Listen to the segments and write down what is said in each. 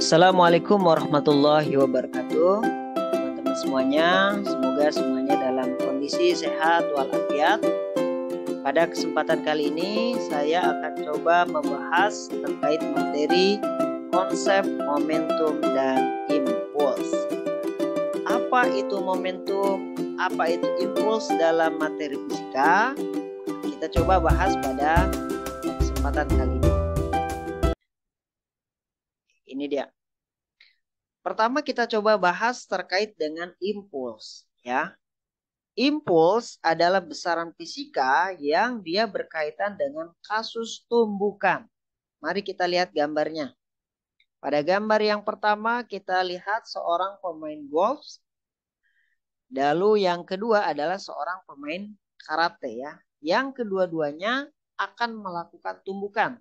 Assalamualaikum warahmatullahi wabarakatuh. Teman-teman semuanya, semoga semuanya dalam kondisi sehat walafiat. Pada kesempatan kali ini saya akan coba membahas terkait materi konsep momentum dan impuls. Apa itu momentum? Apa itu impuls dalam materi fisika? Kita coba bahas pada kesempatan kali ini. Ini dia. Pertama kita coba bahas terkait dengan impuls, ya. Impuls adalah besaran fisika yang dia berkaitan dengan kasus tumbukan. Mari kita lihat gambarnya. Pada gambar yang pertama kita lihat seorang pemain golf. Lalu yang kedua adalah seorang pemain karate, ya. Yang kedua-duanya akan melakukan tumbukan.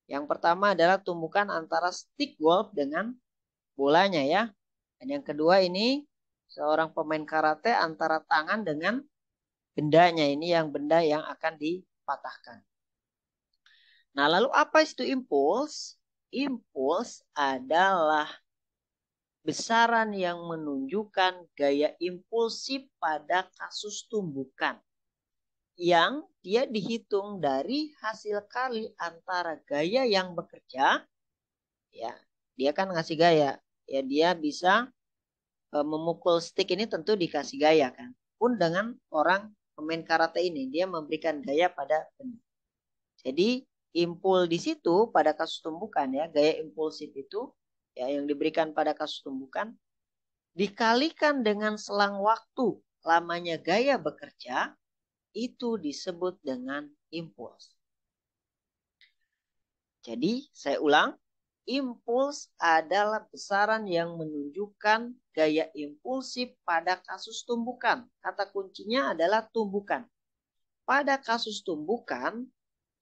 Yang pertama adalah tumbukan antara stick golf dengan bolanya, ya. Dan yang kedua ini seorang pemain karate antara tangan dengan bendanya, ini yang benda yang akan dipatahkan. Nah, lalu apa itu impuls? Impuls adalah besaran yang menunjukkan gaya impulsif pada kasus tumbukan yang dia dihitung dari hasil kali antara gaya yang bekerja, ya, dia kan ngasih gaya, ya, dia bisa memukul stick ini tentu dikasih gaya kan. Pun dengan orang pemain karate ini dia memberikan gaya pada benda. Jadi impul di situ pada kasus tumbukan, ya, gaya impulsif itu, ya, yang diberikan pada kasus tumbukan dikalikan dengan selang waktu lamanya gaya bekerja, itu disebut dengan impuls. Jadi saya ulang, impuls adalah besaran yang menunjukkan gaya impulsif pada kasus tumbukan. Kata kuncinya adalah tumbukan. Pada kasus tumbukan,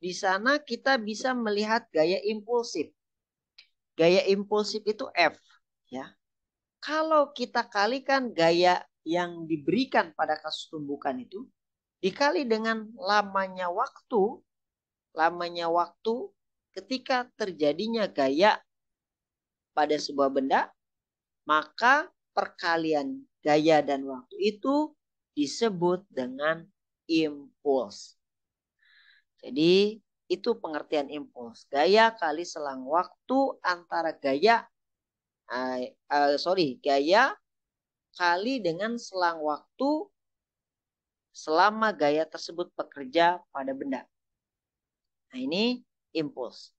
di sana kita bisa melihat gaya impulsif. Gaya impulsif itu F, ya. Kalau kita kalikan gaya yang diberikan pada kasus tumbukan itu dikali dengan lamanya waktu ketika terjadinya gaya pada sebuah benda, maka perkalian gaya dan waktu itu disebut dengan impuls. Jadi itu pengertian impuls. Gaya kali selang waktu antara gaya kali dengan selang waktu selama gaya tersebut bekerja pada benda. Nah, ini impuls.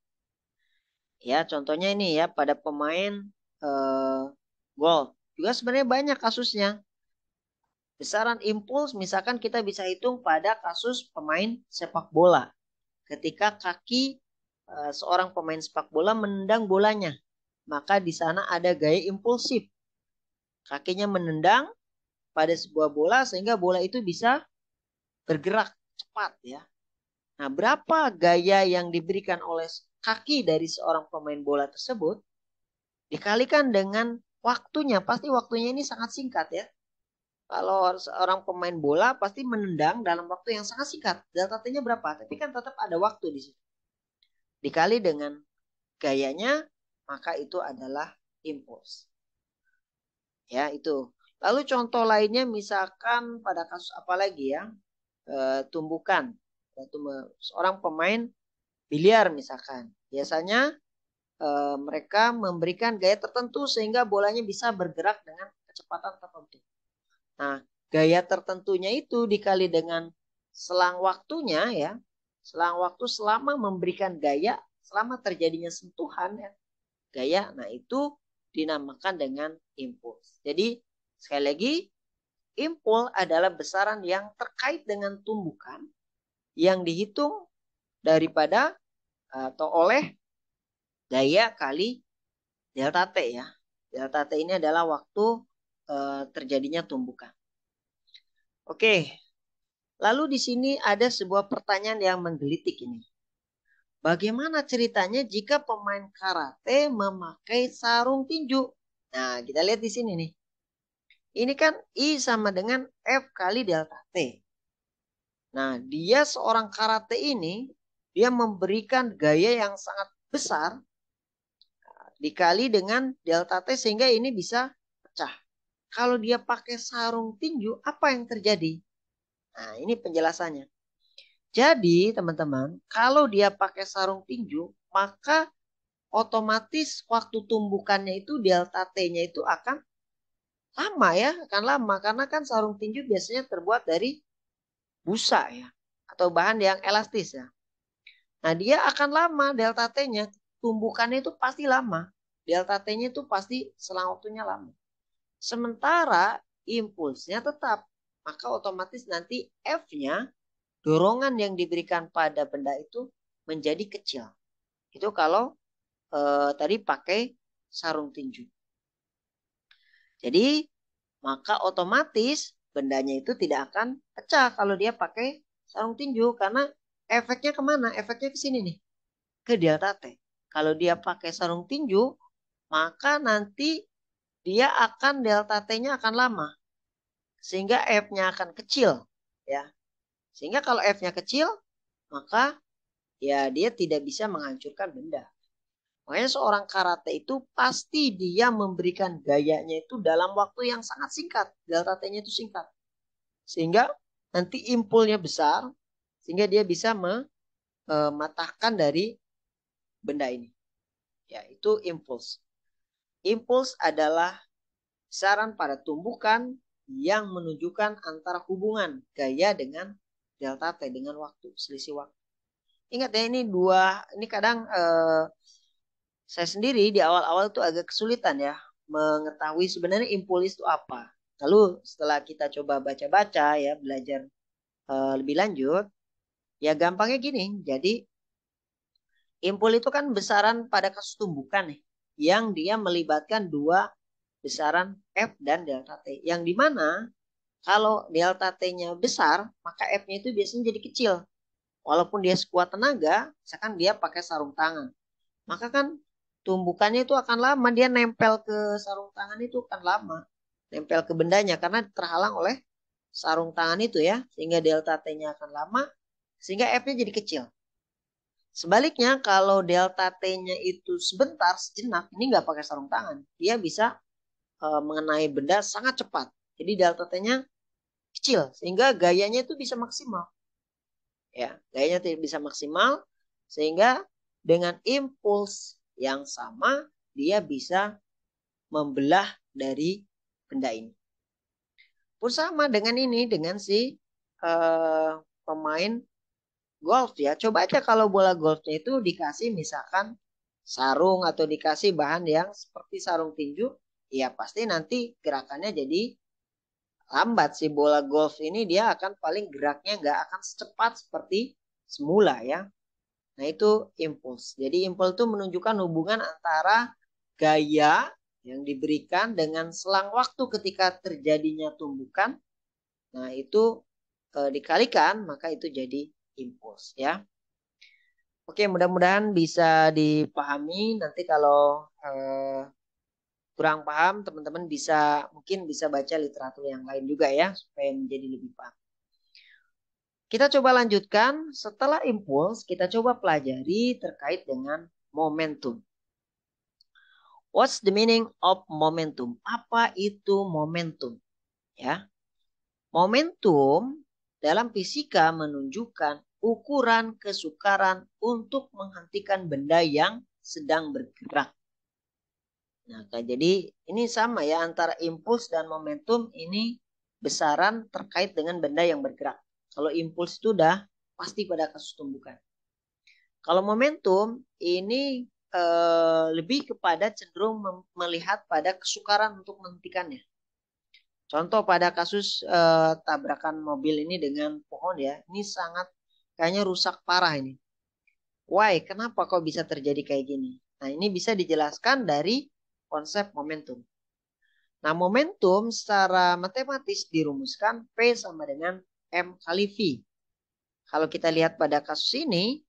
Ya, contohnya ini, ya, pada pemain golf. Juga sebenarnya banyak kasusnya. Besaran impuls misalkan kita bisa hitung pada kasus pemain sepak bola. Ketika kaki seorang pemain sepak bola menendang bolanya, maka di sana ada gaya impulsif. Kakinya menendang pada sebuah bola sehingga bola itu bisa bergerak cepat, ya. Nah, berapa gaya yang diberikan oleh kaki dari seorang pemain bola tersebut dikalikan dengan waktunya, pasti waktunya ini sangat singkat, ya. Kalau seorang pemain bola pasti menendang dalam waktu yang sangat singkat. Datanya berapa? Tapi kan tetap ada waktu di situ. Dikali dengan gayanya, maka itu adalah impuls. Ya, itu. Lalu contoh lainnya misalkan pada kasus apa lagi, ya? Tumbukan. Seorang pemain biliar misalkan. Biasanya mereka memberikan gaya tertentu sehingga bolanya bisa bergerak dengan kecepatan tertentu. Nah, gaya tertentunya itu dikali dengan selang waktunya, ya. Selang waktu selama memberikan gaya, selama terjadinya sentuhan, ya, gaya, nah itu dinamakan dengan impuls. Jadi, sekali lagi, impuls adalah besaran yang terkait dengan tumbukan yang dihitung daripada atau oleh gaya kali delta T, ya. Delta T ini adalah waktu terjadinya tumbukan. Oke, lalu di sini ada sebuah pertanyaan yang menggelitik ini. Bagaimana ceritanya jika pemain karate memakai sarung tinju? Nah, kita lihat di sini nih. Ini kan I sama dengan F kali delta T. Nah, dia seorang karate ini, dia memberikan gaya yang sangat besar dikali dengan delta T sehingga ini bisa pecah. Kalau dia pakai sarung tinju, apa yang terjadi? Nah, ini penjelasannya. Jadi, teman-teman, kalau dia pakai sarung tinju, maka otomatis waktu tumbukannya itu delta T-nya itu akan lama ya, akan lama. Karena kan sarung tinju biasanya terbuat dari busa ya, atau bahan yang elastis ya. Nah, dia akan lama delta T-nya, tumbukannya itu pasti lama. Delta T-nya itu pasti selang waktunya lama. Sementara impulsnya tetap, maka otomatis nanti F-nya, dorongan yang diberikan pada benda itu menjadi kecil. Itu kalau tadi pakai sarung tinju. Jadi maka otomatis bendanya itu tidak akan pecah kalau dia pakai sarung tinju. Karena efeknya kemana? Efeknya ke sini nih, ke delta T. Kalau dia pakai sarung tinju, maka nanti dia akan delta T-nya akan lama. Sehingga F-nya akan kecil. Ya. Sehingga kalau F-nya kecil, maka ya dia tidak bisa menghancurkan benda. Makanya seorang karate itu pasti dia memberikan gayanya itu dalam waktu yang sangat singkat. Delta T-nya itu singkat. Sehingga nanti impulnya besar. Sehingga dia bisa mematahkan dari benda ini. Ya, itu impuls. Impuls adalah besaran pada tumbukan yang menunjukkan antara hubungan gaya dengan delta T, dengan waktu, selisih waktu. Ingat ya, ini kadang saya sendiri di awal-awal tuh agak kesulitan ya mengetahui sebenarnya impuls itu apa. Lalu setelah kita coba baca-baca ya, belajar lebih lanjut, ya gampangnya gini. Jadi impul itu kan besaran pada kasus tumbukan nih, yang dia melibatkan dua besaran F dan delta T. Yang dimana kalau delta T-nya besar, maka F-nya itu biasanya jadi kecil. Walaupun dia sekuat tenaga, misalkan dia pakai sarung tangan. Maka kan tumbukannya itu akan lama, dia nempel ke sarung tangan itu akan lama. Nempel ke bendanya karena terhalang oleh sarung tangan itu ya. Sehingga delta T-nya akan lama, sehingga F-nya jadi kecil. Sebaliknya kalau delta T-nya itu sebentar, sejenak, ini nggak pakai sarung tangan. Dia bisa mengenai benda sangat cepat. Jadi delta T-nya kecil, sehingga gayanya itu bisa maksimal. Ya, gayanya tidak bisa maksimal, sehingga dengan impuls yang sama, dia bisa membelah dari benda ini. Pun sama dengan ini, dengan si pemain golf ya. Coba aja kalau bola golfnya itu dikasih misalkan sarung atau dikasih bahan yang seperti sarung tinju, ya pasti nanti gerakannya jadi lambat. Si bola golf ini dia akan paling geraknya nggak akan secepat seperti semula ya. Nah itu impuls. Jadi impuls itu menunjukkan hubungan antara gaya yang diberikan dengan selang waktu ketika terjadinya tumbukan. Nah itu dikalikan maka itu jadi impuls ya. Oke, mudah-mudahan bisa dipahami. Nanti kalau kurang paham, teman-teman mungkin bisa baca literatur yang lain juga ya, supaya menjadi lebih paham. Kita coba lanjutkan. Setelah impuls, kita coba pelajari terkait dengan momentum. What's the meaning of momentum? Apa itu momentum? Ya, momentum dalam fisika menunjukkan ukuran kesukaran untuk menghentikan benda yang sedang bergerak. Nah, jadi ini sama ya antara impuls dan momentum ini besaran terkait dengan benda yang bergerak. Kalau impuls itu udah pasti pada kasus tumbukan. Kalau momentum ini lebih kepada cenderung melihat pada kesukaran untuk menghentikannya. Contoh pada kasus tabrakan mobil ini dengan pohon ya, ini sangat kayaknya rusak parah ini. Why? Kenapa kok bisa terjadi kayak gini? Nah ini bisa dijelaskan dari konsep momentum. Nah momentum secara matematis dirumuskan P sama dengan M kali V. Kalau kita lihat pada kasus ini,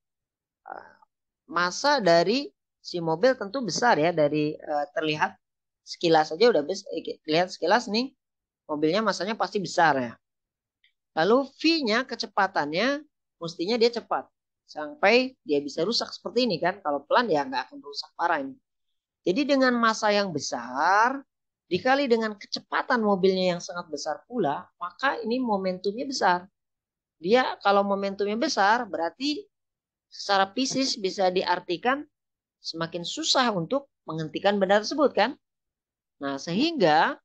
massa dari si mobil tentu besar ya, dari terlihat sekilas saja udah lihat sekilas nih mobilnya massanya pasti besar ya. Lalu V-nya kecepatannya mestinya dia cepat sampai dia bisa rusak seperti ini kan. Kalau pelan ya nggak akan rusak parah ini. Jadi dengan massa yang besar dikali dengan kecepatan mobilnya yang sangat besar pula, maka ini momentumnya besar. Dia kalau momentumnya besar berarti secara fisik bisa diartikan semakin susah untuk menghentikan benda tersebut kan. Nah, sehingga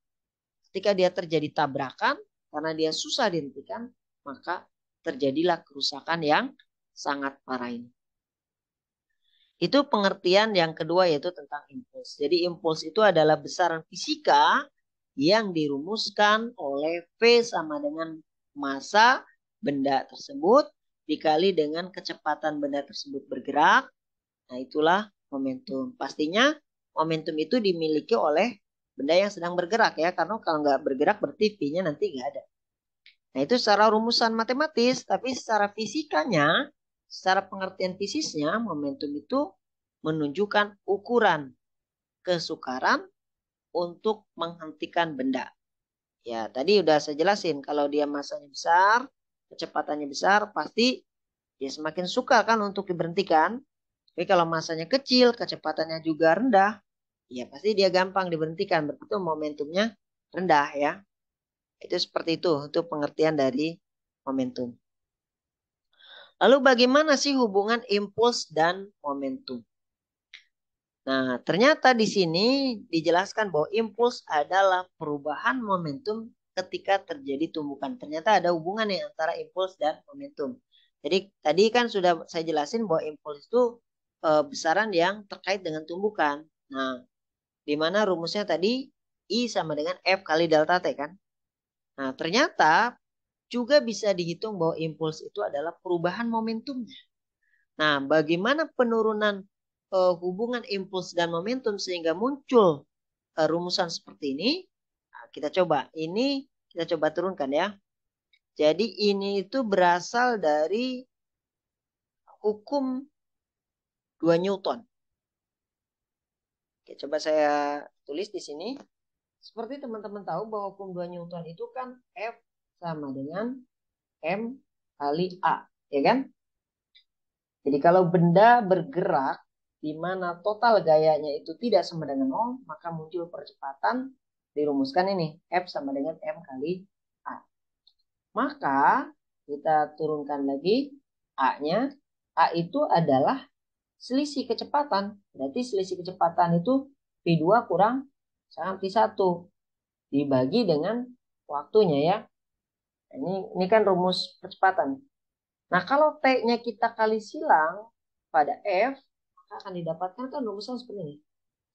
ketika dia terjadi tabrakan karena dia susah dihentikan, maka terjadilah kerusakan yang sangat parah ini. Itu pengertian yang kedua yaitu tentang impuls. Jadi impuls itu adalah besaran fisika yang dirumuskan oleh V sama dengan massa benda tersebut dikali dengan kecepatan benda tersebut bergerak. Nah, itulah momentum. Pastinya momentum itu dimiliki oleh benda yang sedang bergerak ya. Karena kalau nggak bergerak berarti V-nya nanti nggak ada. Nah, itu secara rumusan matematis. Tapi secara fisikanya, secara pengertian fisiknya, momentum itu menunjukkan ukuran kesukaran untuk menghentikan benda. Ya, tadi udah saya jelasin. Kalau dia masanya besar, kecepatannya besar, pasti dia semakin sukar kan untuk diberhentikan. Tapi kalau masanya kecil, kecepatannya juga rendah, ya pasti dia gampang diberhentikan. Berarti itu momentumnya rendah ya. Itu seperti itu pengertian dari momentum. Lalu bagaimana sih hubungan impuls dan momentum? Nah, ternyata di sini dijelaskan bahwa impuls adalah perubahan momentum ketika terjadi tumbukan. Ternyata ada hubungan nih antara impuls dan momentum. Jadi tadi kan sudah saya jelasin bahwa impuls itu besaran yang terkait dengan tumbukan. Nah, di mana rumusnya tadi I sama dengan F kali delta T kan. Nah, ternyata juga bisa dihitung bahwa impuls itu adalah perubahan momentumnya. Nah, bagaimana penurunan hubungan impuls dan momentum sehingga muncul rumusan seperti ini? Nah, kita coba. Ini kita coba turunkan ya. Jadi ini itu berasal dari hukum 2 Newton. Oke, coba saya tulis di sini. Seperti teman-teman tahu bahwa hukum 2 Newton itu kan F sama dengan M kali A, ya kan? Jadi kalau benda bergerak di mana total gayanya itu tidak sama dengan 0, maka muncul percepatan, dirumuskan ini, F sama dengan M kali A. Maka kita turunkan lagi A-nya. A itu adalah selisih kecepatan. Berarti selisih kecepatan itu V2 kurang sama V1 dibagi dengan waktunya ya. Ini kan rumus percepatan. Nah, kalau T-nya kita kali silang pada F, maka akan didapatkan kan rumusnya seperti ini.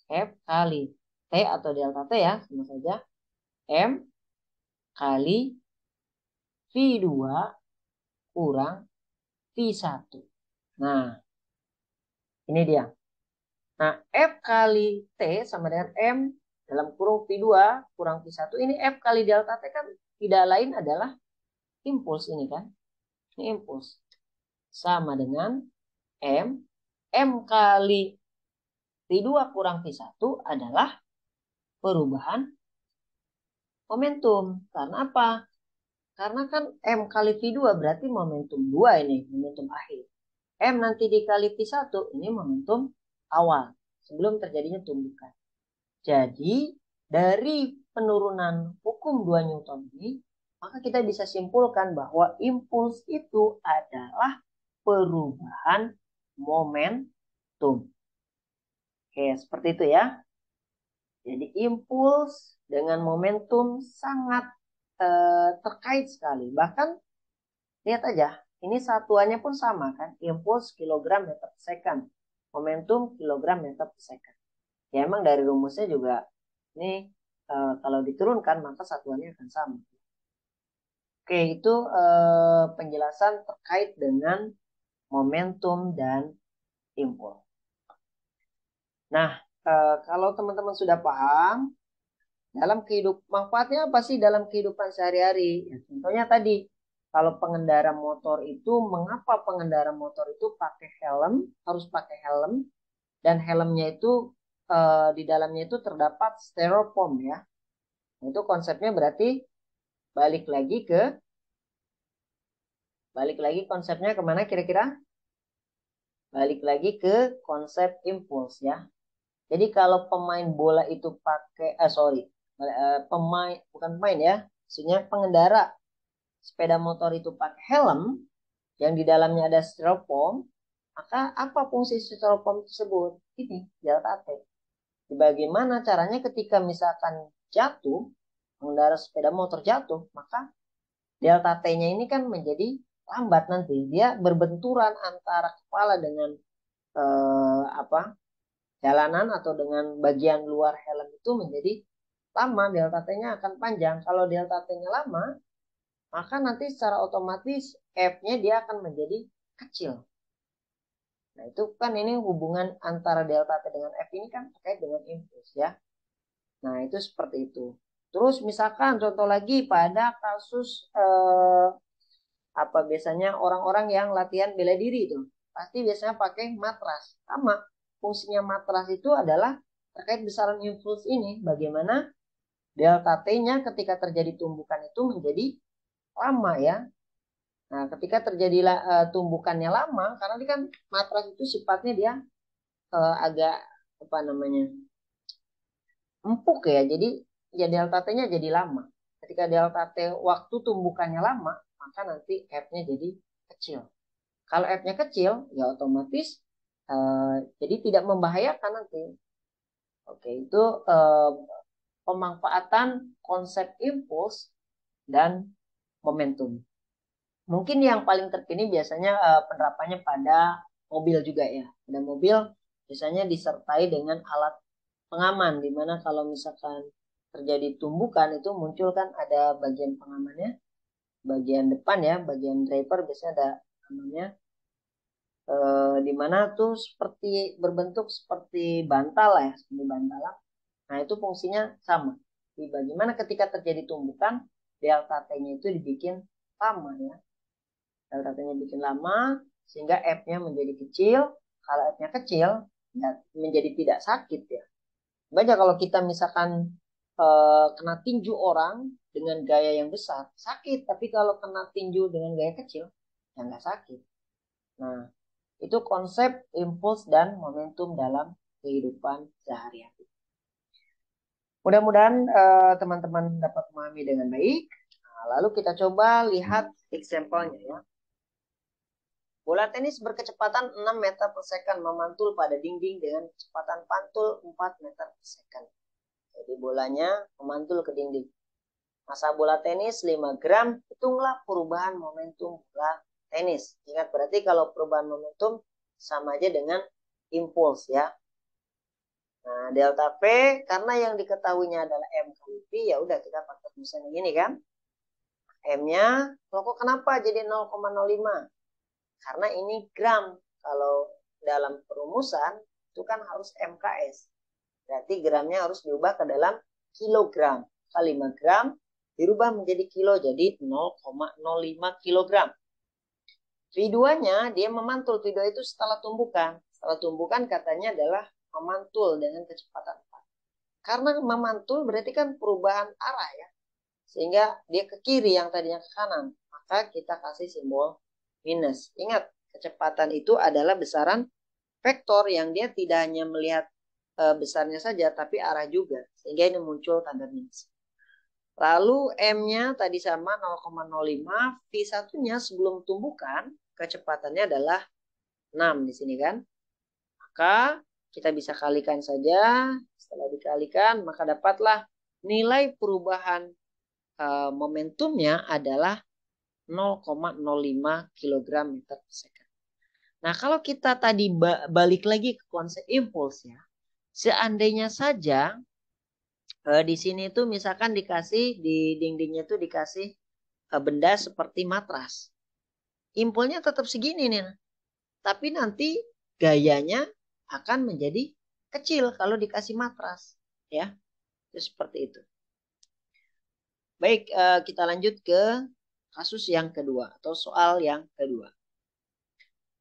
F kali T atau delta T ya, sama saja. M kali V2 kurang V1. Nah, ini dia. Nah, F kali T sama dengan M dalam kurung V2 kurang V1. Ini F kali delta T kan tidak lain adalah impuls ini kan. Ini impuls. Sama dengan M. M kali V2 kurang V1 adalah perubahan momentum. Karena apa? Karena kan M kali V2 berarti momentum 2 ini, momentum akhir. M nanti dikali V1 ini momentum awal, sebelum terjadinya tumbukan. Jadi, dari penurunan hukum 2 Newton ini, maka kita bisa simpulkan bahwa impuls itu adalah perubahan momentum. Oke, seperti itu ya. Jadi impuls dengan momentum sangat terkait sekali. Bahkan lihat aja, ini satuannya pun sama kan. Impuls kilogram meter per second. Momentum kilogram meter per second. Ya emang dari rumusnya juga ini kalau diturunkan maka satuannya akan sama. Oke, itu penjelasan terkait dengan momentum dan impuls. Nah, kalau teman-teman sudah paham, dalam kehidupan manfaatnya apa sih dalam kehidupan sehari-hari? Ya, contohnya tadi, kalau pengendara motor itu, mengapa pengendara motor itu pakai helm, harus pakai helm, dan helmnya itu di dalamnya itu terdapat styrofoam ya. Itu konsepnya berarti balik lagi konsepnya kemana kira-kira? Balik lagi ke konsep impuls ya. Jadi kalau pemain bola itu pakai, bukan pemain ya, maksudnya pengendara sepeda motor itu pakai helm yang di dalamnya ada styrofoam, maka apa fungsi styrofoam tersebut? Ini delta T. Bagaimana caranya ketika misalkan jatuh, pengendara sepeda motor jatuh, maka delta T-nya ini kan menjadi lambat nanti. Dia berbenturan antara kepala dengan apa jalanan atau dengan bagian luar helm itu menjadi lama, delta T-nya akan panjang. Kalau delta T-nya lama, maka nanti secara otomatis F-nya dia akan menjadi kecil. Nah, itu kan ini hubungan antara delta T dengan F ini kan terkait dengan impuls ya. Nah, itu seperti itu. Terus misalkan contoh lagi pada kasus apa biasanya orang-orang yang latihan bela diri itu pasti biasanya pakai matras. Sama, fungsinya matras itu adalah terkait besaran impuls ini. Bagaimana delta T-nya ketika terjadi tumbukan itu menjadi lama ya. Nah, ketika terjadi tumbukannya lama, karena ini kan matras itu sifatnya dia agak apa namanya empuk ya, jadi ya delta T-nya jadi lama. Ketika delta T waktu tumbukannya lama, maka nanti F-nya jadi kecil. Kalau F-nya kecil, ya otomatis jadi tidak membahayakan nanti. Oke, itu pemanfaatan konsep impuls dan momentum. Mungkin yang paling terkini biasanya penerapannya pada mobil juga ya. Pada mobil biasanya disertai dengan alat pengaman, di mana kalau misalkan terjadi tumbukan itu muncul kan ada bagian pengamannya, bagian depan ya, bagian driver biasanya ada namanya, di mana tuh seperti berbentuk seperti bantal ya, seperti bantalan. Nah itu fungsinya sama. Jadi bagaimana ketika terjadi tumbukan, delta T-nya itu dibikin lama ya. Delta T-nya bikin lama sehingga F-nya menjadi kecil. Kalau F-nya kecil, ya menjadi tidak sakit ya. Banyak kalau kita misalkan kena tinju orang dengan gaya yang besar, sakit. Tapi kalau kena tinju dengan gaya kecil, ya nggak sakit. Nah, itu konsep impuls dan momentum dalam kehidupan sehari-hari. Mudah-mudahan teman-teman dapat memahami dengan baik. Nah, lalu kita coba lihat example-nya ya. Bola tenis berkecepatan 6 meter per second memantul pada dinding dengan kecepatan pantul 4 meter per second. Jadi bolanya memantul ke dinding. Massa bola tenis 5 gram, hitunglah perubahan momentum bola tenis. Ingat berarti kalau perubahan momentum sama aja dengan impuls ya. Nah, delta P karena yang diketahuinya adalah M kali P, ya udah kita pakai misalnya gini kan. M-nya, kok kenapa jadi 0,05? Karena ini gram. Kalau dalam perumusan itu kan harus MKS. Berarti gramnya harus diubah ke dalam kilogram. Kali 5 gram dirubah menjadi kilo jadi 0,05 kilogram. V2-nya dia memantul. V2 itu setelah tumbukan. Setelah tumbukan katanya adalah memantul dengan kecepatan 4. Karena memantul berarti kan perubahan arah ya. Sehingga dia ke kiri yang tadinya ke kanan. Maka kita kasih simbol minus. Ingat, kecepatan itu adalah besaran vektor yang dia tidak hanya melihat besarnya saja, tapi arah juga. Sehingga ini muncul tanda minus. Lalu M-nya tadi sama 0,05. V1-nya sebelum tumbukan, kecepatannya adalah 6 di sini kan. Maka kita bisa kalikan saja. Setelah dikalikan, maka dapatlah nilai perubahan momentumnya adalah 0,05 kg meter per second. Nah, kalau kita tadi balik lagi ke konsep impuls ya, seandainya saja di sini tuh misalkan dikasih di dindingnya tuh dikasih benda seperti matras, impulsnya tetap segini nih, tapi nanti gayanya akan menjadi kecil kalau dikasih matras, ya, itu seperti itu. Baik, kita lanjut ke kasus yang kedua atau soal yang kedua.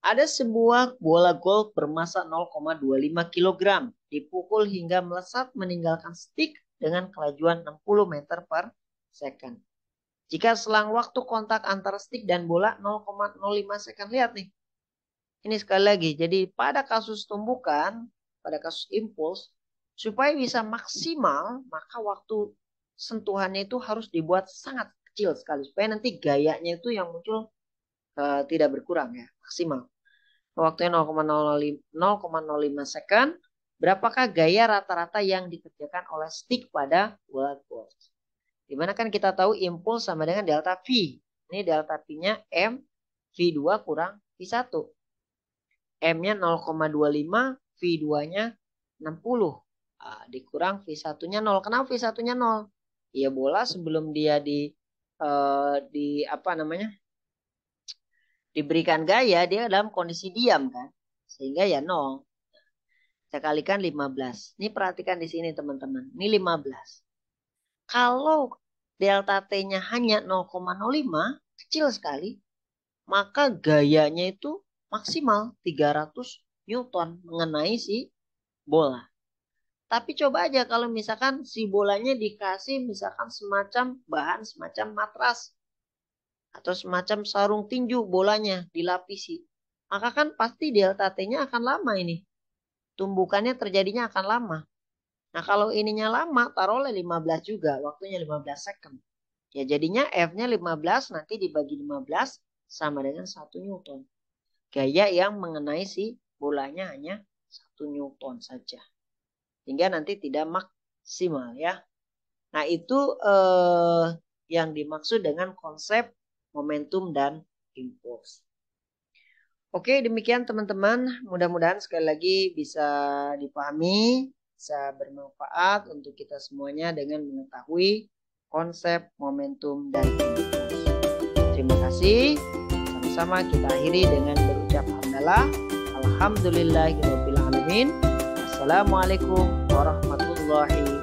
Ada sebuah bola golf bermasa 0,25 kg dipukul hingga melesat meninggalkan stick dengan kelajuan 60 meter per second. Jika selang waktu kontak antara stick dan bola 0,05 second. Lihat nih. Ini sekali lagi. Jadi pada kasus tumbukan, pada kasus impuls, Supaya bisa maksimal, maka waktu sentuhannya itu harus dibuat sangat kecil sekali. Supaya nanti gayanya itu yang muncul tidak berkurang ya, maksimal. Waktunya 0,05 second. Berapakah gaya rata-rata yang dikerjakan oleh stick pada blackboard? Dimana kan kita tahu impuls sama dengan delta V. Ini delta V-nya M, V2 kurang V1. M-nya 0,25, V2-nya 60. Dikurang V1-nya 0. Kenapa V1-nya 0? Ya bola sebelum dia diberikan gaya, dia dalam kondisi diam kan. Sehingga ya 0. Saya kalikan 15. Ini perhatikan di sini teman-teman. Ini 15. Kalau delta T-nya hanya 0,05, kecil sekali, maka gayanya itu maksimal 300 Newton mengenai si bola. Tapi coba aja kalau misalkan si bolanya dikasih misalkan semacam bahan semacam matras atau semacam sarung tinju bolanya dilapisi. Maka kan pasti delta T-nya akan lama ini. Tumbukannya terjadinya akan lama. Nah kalau ininya lama, taruhlah 15 juga. Waktunya 15 second. Ya jadinya F-nya 15 nanti dibagi 15 sama dengan 1 Newton. Gaya yang mengenai si bolanya hanya 1 Newton saja. Hingga nanti tidak maksimal ya. Nah itu yang dimaksud dengan konsep momentum dan impuls. Oke, demikian teman-teman. Mudah-mudahan sekali lagi bisa dipahami, bisa bermanfaat untuk kita semuanya dengan mengetahui konsep momentum dan impuls. Terima kasih. Sama-sama kita akhiri dengan berucap hamdalah. Alhamdulillahirabbil alamin. Assalamualaikum warahmatullahi